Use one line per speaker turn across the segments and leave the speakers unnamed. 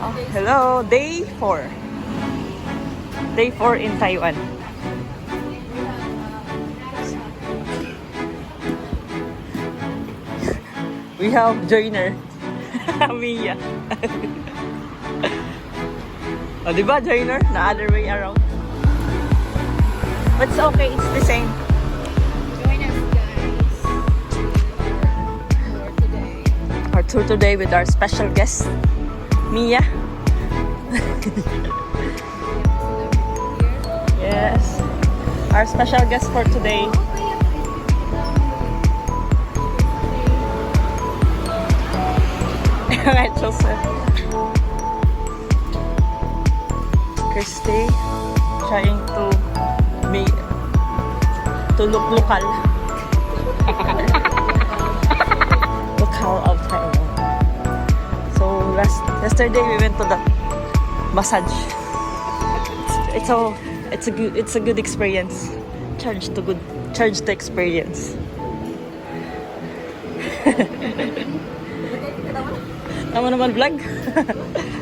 Oh, hello, day 4. Day 4 in Taiwan. We have joiner. Mia. Oh, di ba joiner? The other way around. But it's okay, it's the same.
Join us, guys, for today.
Our tour today with our special guest, Mia. Yes, our special guest for today. Right, Joseph. Christy trying to look local. Local of Taiwan. So yesterday we went to the massage. It's a good experience. Charge to experience. Tama naman vlog.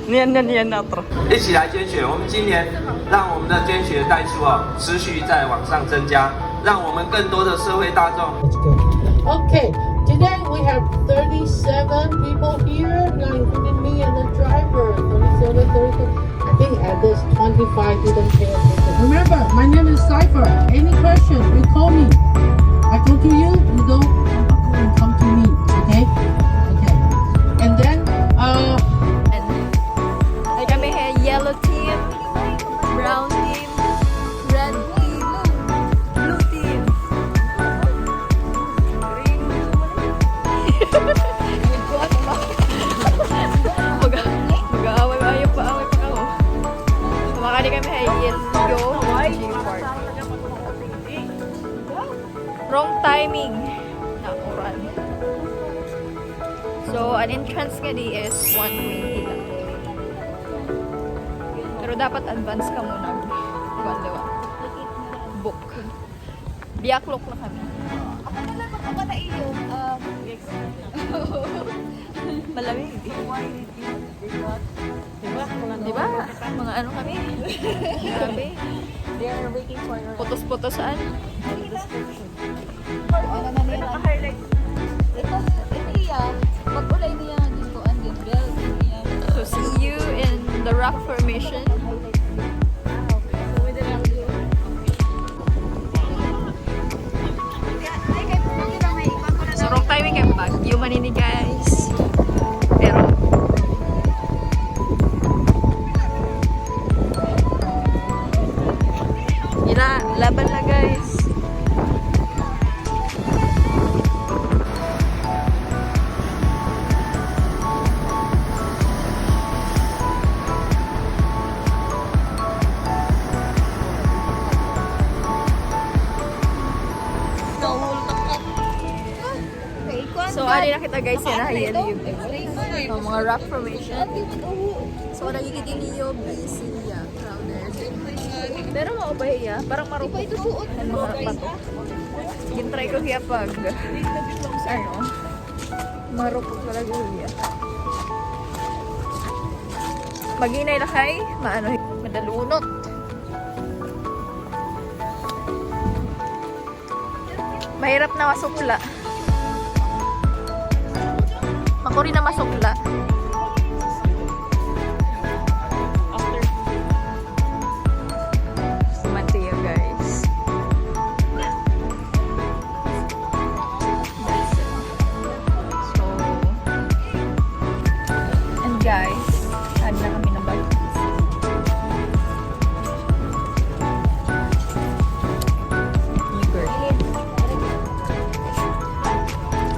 Niyan outro.
一起来捐血，我们今年让我们的捐血代数持续在往上增加，让我们更多的社会大众。
Okay, today we have 37 people here, not including me and the driver. 37, 32. I think at this 25 didn't pay attention. Remember, my name is Cypher. Any questions, you call me. I come to you, you don't come to me. Okay? Okay. And then,
Ay kami yellow team, brown team, red team, blue team. Mag-aaway pa ako. Kumakali kami yellow team part. Wrong timing na oran. So, an entrance nga di is 120 lang. Pero dapat advance ka muna. Book. Biaklok na kami. Ako na lang ako na iyo. Malamig. Diba? Mga ano kami? Grabe.
They are waiting for your
Putos-putosan.
description.
Ano na nila?
Ito iya. Pag-ulay niya dito and then bell niya.
So, see you in the rock formation. So, wrong timing kayo ba? Yung manini guys. Pero, laban na guys. So, ali na kita guys, yan nahayan yung mga rock formation. So, nakikita niyo busy ya, crowded. Pero maubay ya, parang marupok ang mga bato. Gintry ko hiya pag, ano, marupok talaga hiya. Maginay lakay, maano, madalunot. Mahirap na masukla. Makuri na masukla. Mateo guys. So, and guys, add na kami ng bag.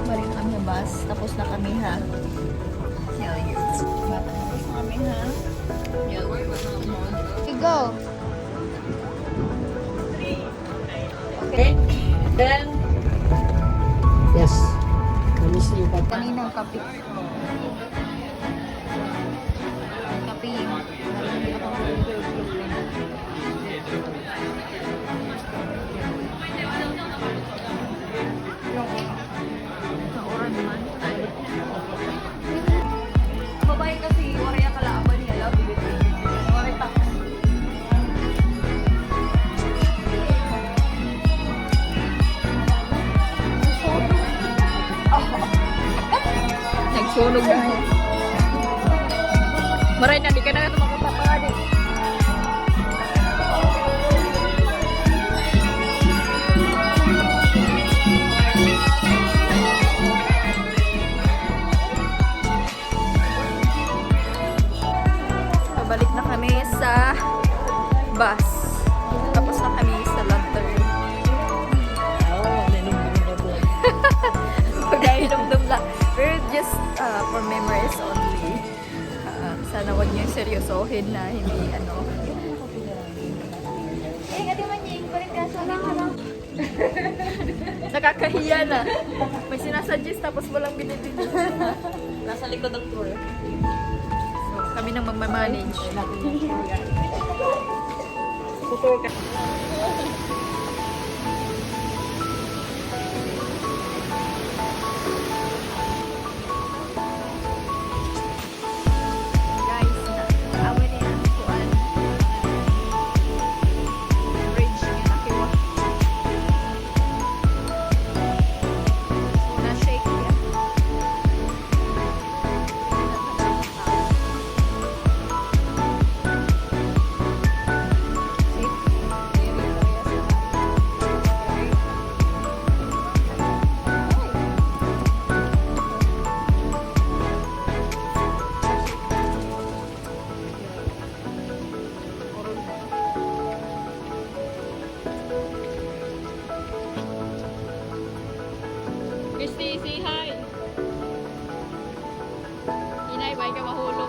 Balik na kami ng bus. Tapos na kami ha. Tell you. Tapos na kami ha. You go.
okay. Then, yes. Let me see if I can.
Kaninang kape. Kape.
Babae kasi, wala kalaban niya. Tulog na eh. Maray na, di ka na ito makapapagani. Pabalik na kami sa bus. Tapos na kami sa lantern. Pagkainom-dum lang. Pero just for memories only. Sana wag niyo seryosohin na hindi ano. Nakakahiya na. May sinasuggest tapos walang binibigyan.
Nasa likod ng tour.
So, kami nang magmamanage.
Tutur ka.
Guys, awin na yan. Kuan. Bridge nga nakiwa. So, na-shake yan. Christy, say hi! Inay, ba'y ka mahulog?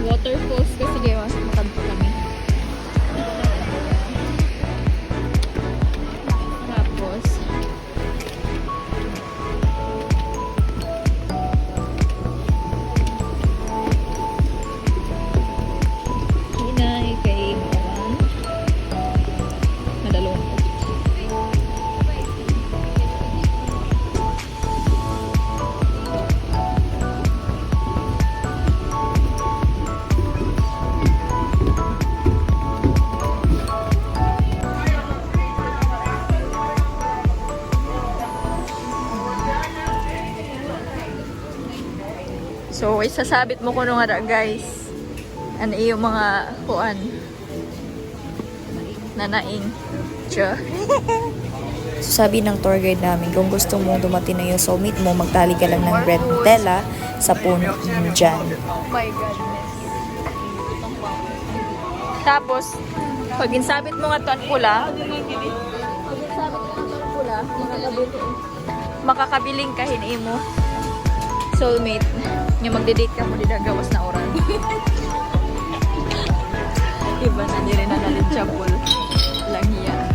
Waterfalls kasi sige, makadto kami. Tapos hinay kay Mawan madalong. So, isasabit mo ko nung nga guys. Ano yung mga kuan. Nanaing. Tiyo.
Sabi ng tour guide namin, kung gusto mong dumating na yung soulmate mo, magtali ka lang ng red tela sa puno dyan.
Oh my goodness. Tapos, pag insabit mo nga ito ang pula, makakabiling ka hinin mo. Soulmate. Yung magde-date ka mo, di gawas na oran. Iba na, di rin na nalinchapol. Lang yan.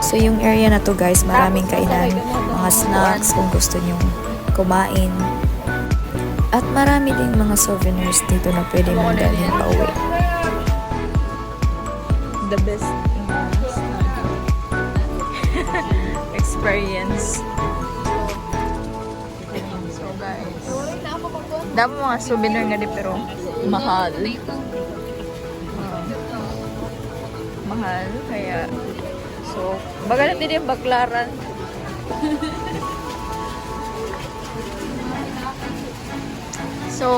So yung area na to guys, maraming kainan, mga snacks kung gusto nyo kumain. At marami ding mga souvenirs dito na pwede mong dalhin pa uwi.
The best experience. So guys, dami mga souvenir nga di pero mahal. Mahal kaya so baga natin yung baklaran. So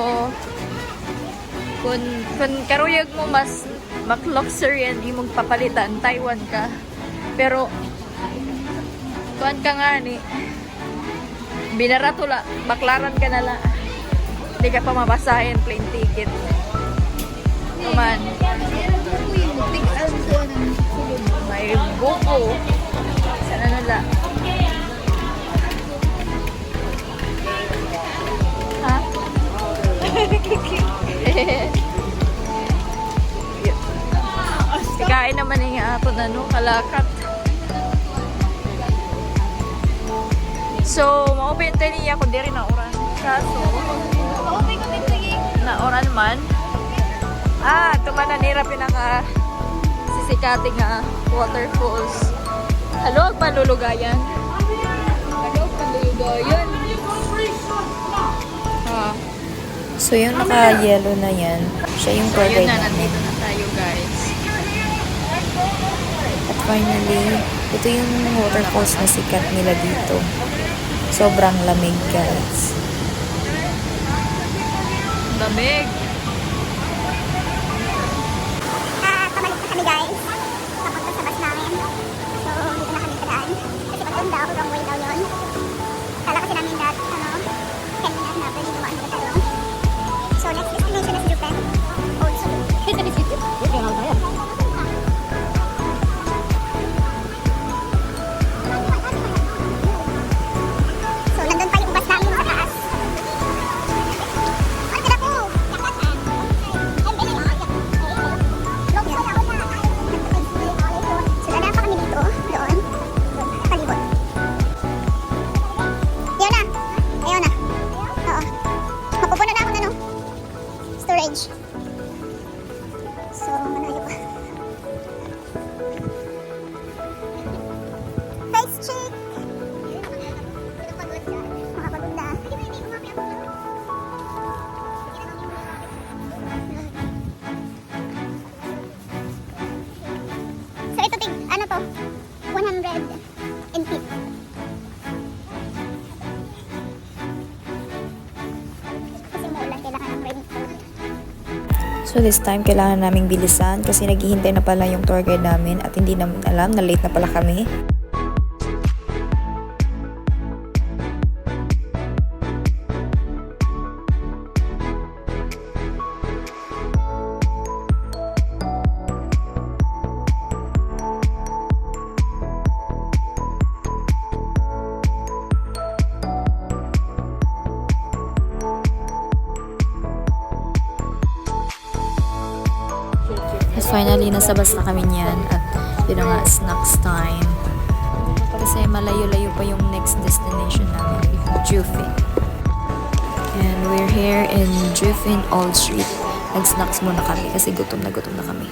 kung karuyag mo mas luxury and imong papalitan, Taiwan ka. Pero tuan ka nga ni binaratula, baklaran ka na lang. Hindi ka pa mabasahin, plane ticket. Naman. May buko. Sana nala. Ha? Kain naman yung ato na no, kalakat. So, ma-open tayo niya kung di rin na oran. Kaso, na oran man. Tumananira pinaka sisikati nga waterfalls. Halo, panlulugayan.
So yung naka-yellow na yan, siya yung tour
Ayun
guide
na,
namin.
nandito na tayo guys.
At finally, ito yung waterfalls na sikat nila dito. Sobrang lamig, guys.
Lamig.
Pabalik na kami guys. Papunta sa bus namin. So, dito na kami padaan. Kasi pag daw, wrong way daw yun. Kala kasi namin that, kanina na pwede dumaan dito tayo. So, next destination na si Japan. Also, dito na si So, nandun pa yung bus namin sa taas. Ano sila po? So, dadaan pa kami dito. Doon. Palibot. Ayaw na. Ayaw na. Oo. Mapupuno na ako na, no? Storage. So, malayo pa. Face check. Makapagod na. So, ito ano to? 100 feet. Kasi maulan, kailangan ng raincoat.
So this time, kailangan naming bilisan kasi naghihintay na pala yung tour guide namin at hindi namin alam na late na pala kami. At finally, nasa bus na kami niyan at yun na nga, snacks time. Kasi malayo-layo pa yung next destination namin, Jufin. And we're here in Jufin Old Street. Nag-snacks muna kami kasi gutom na kami.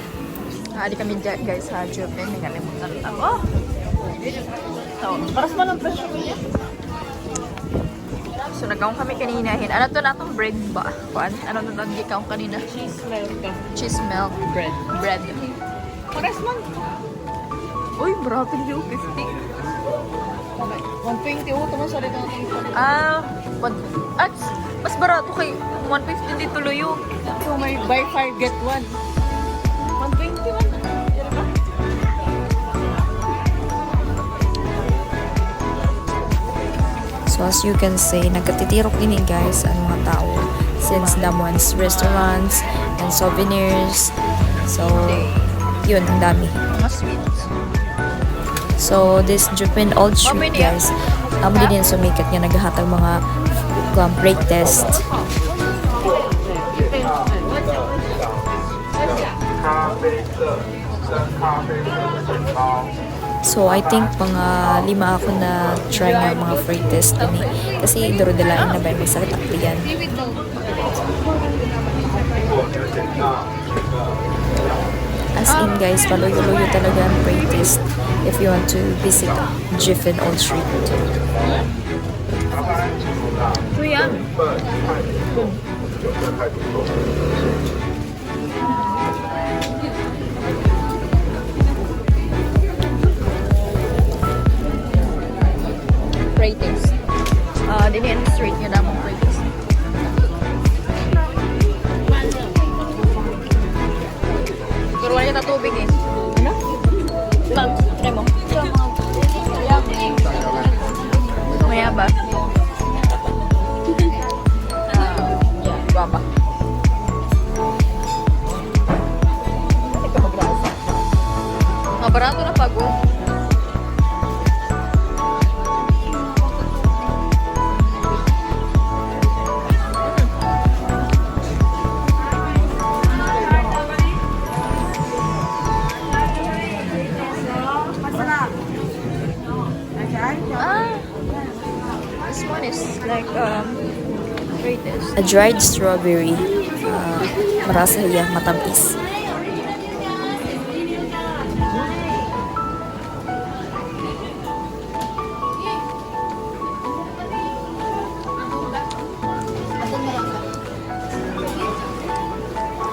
Hali kami guys sa Japan. Nagalimutan ako. So, paras mo lang presyo ko niya. So, nagkaong kami kanina. Ano to na itong bread ba? Ano to nagkaong kanina? Cheese milk. Bread. Paras man. Uy, bratin yung 50.
120 ito mo sa rin natin.
Mas barato kay 150 dito luyo.
So may buy 5 get 1. 121.
So as you can see, nagkatitirok din guys ang mga tao since Damon's restaurants and souvenirs. So, yun, ang dami.
Mga sweets.
So, this Japan Old Street guys, amo din yung sumikat nga naghahatag mga break test. So, I think mga 5 ako na try nga mga free test din kasi duro-dalain na ba may sakit ako yan. As in guys, paluyo-luyo talaga ang free test if you want to visit Jiffin Old Street.
Kuya. Ratings. Dini ang street niya damong ratings. Pero wala yung tubig eh. Ano? Ma'am, try mo. Maya ba? Guapa. Barato na pag this one is like greatest.
A dried strawberry marasa iya matamis.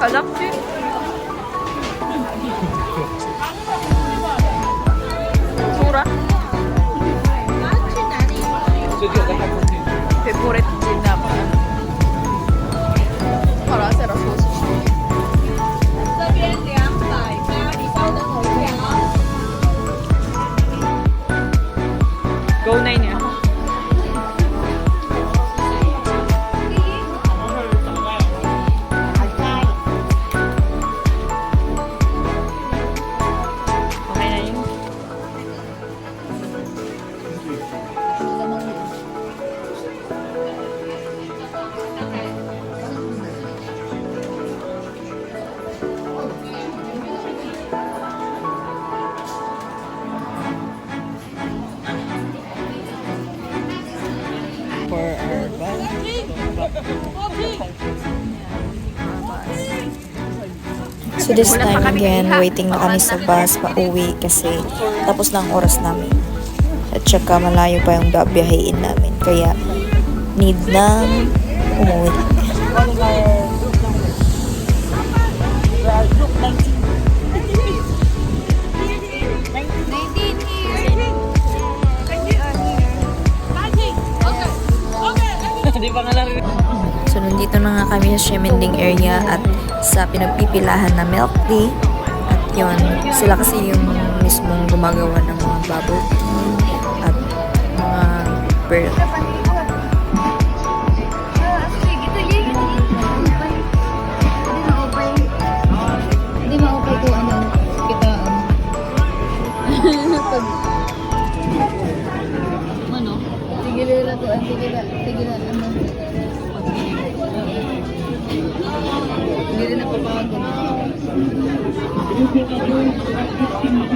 Kalakti. Mura. Favorite din naman. Para sa rasos. Go na niya. Okay na yun.
For our bus.
So this time again, waiting na kami sa bus pa uwi kasi tapos na ang oras namin. At saka malayo pa yung biyahein namin. Kaya need na umuwi. So nandito na nga kami sa Shemending area at sa pinagpipilahan na milk tea. At yun, sila kasi yung mismong gumagawa ng mga bubble tea at mga pearl.
Hindi maupay ko ano kita ano tigilan to tigilan ano hindi rin napapagod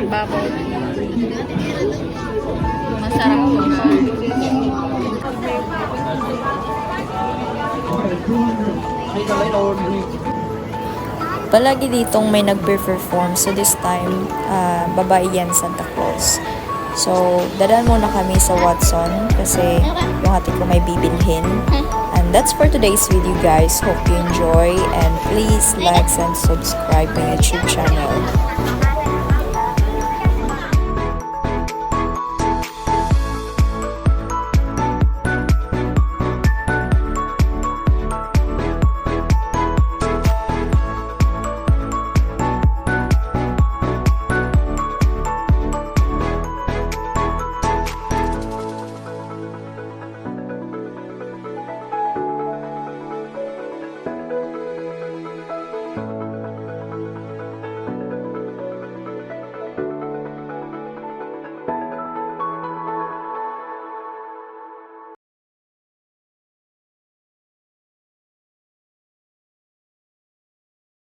Bubble. Masarap po na.
Palagi ditong may nagpe-perform. So this time, babae yan, Santa Claus. So, dadaan muna kami sa Watson kasi yung ate ko may bibilhin. And that's for today's video, guys. Hope you enjoy and please like and subscribe my YouTube channel.